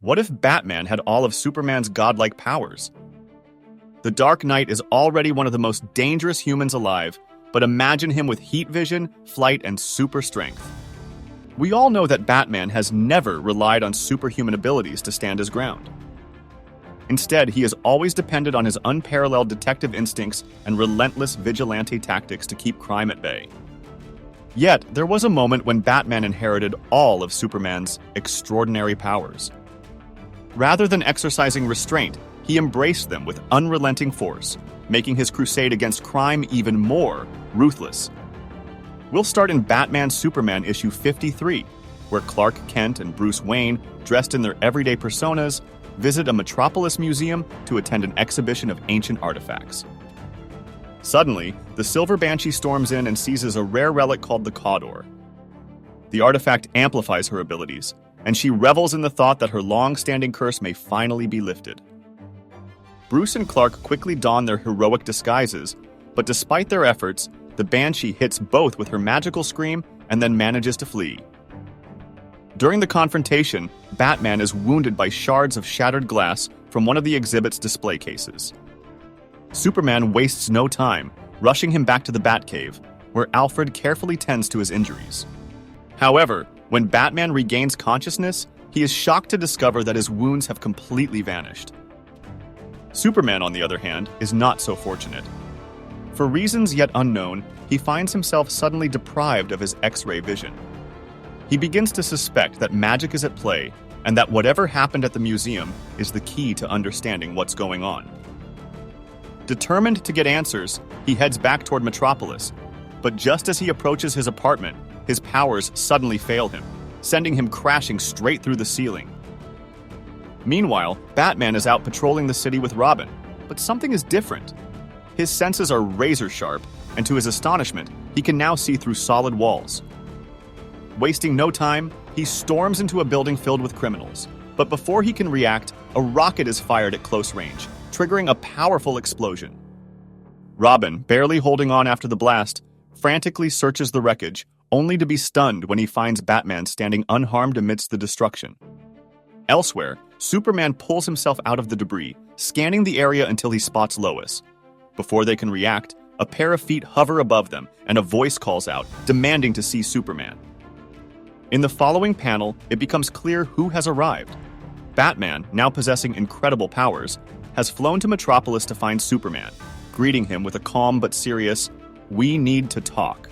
What if Batman had all of Superman's godlike powers? The Dark Knight is already one of the most dangerous humans alive, but imagine him with heat vision, flight, and super strength. We all know that Batman has never relied on superhuman abilities to stand his ground. Instead, he has always depended on his unparalleled detective instincts and relentless vigilante tactics to keep crime at bay. Yet, there was a moment when Batman inherited all of Superman's extraordinary powers. Rather than exercising restraint, he embraced them with unrelenting force, making his crusade against crime even more ruthless. We'll start in Batman Superman issue 53, where Clark Kent and Bruce Wayne, dressed in their everyday personas, visit a Metropolis museum to attend an exhibition of ancient artifacts. Suddenly, the Silver Banshee storms in and seizes a rare relic called the Cawdor. The artifact amplifies her abilities, and she revels in the thought that her long-standing curse may finally be lifted. Bruce and Clark quickly don their heroic disguises, but despite their efforts, the Banshee hits both with her magical scream and then manages to flee. During the confrontation, Batman is wounded by shards of shattered glass from one of the exhibit's display cases. Superman wastes no time, rushing him back to the Batcave, where Alfred carefully tends to his injuries. However, when Batman regains consciousness, he is shocked to discover that his wounds have completely vanished. Superman, on the other hand, is not so fortunate. For reasons yet unknown, he finds himself suddenly deprived of his X-ray vision. He begins to suspect that magic is at play, and that whatever happened at the museum is the key to understanding what's going on. Determined to get answers, he heads back toward Metropolis, but just as he approaches his apartment, his powers suddenly fail him, sending him crashing straight through the ceiling. Meanwhile, Batman is out patrolling the city with Robin, but something is different. His senses are razor-sharp, and to his astonishment, he can now see through solid walls. Wasting no time, he storms into a building filled with criminals. But before he can react, a rocket is fired at close range, triggering a powerful explosion. Robin, barely holding on after the blast, frantically searches the wreckage, only to be stunned when he finds Batman standing unharmed amidst the destruction. Elsewhere, Superman pulls himself out of the debris, scanning the area until he spots Lois. Before they can react, a pair of feet hover above them, and a voice calls out, demanding to see Superman. In the following panel, it becomes clear who has arrived. Batman, now possessing incredible powers, has flown to Metropolis to find Superman, greeting him with a calm but serious, "We need to talk."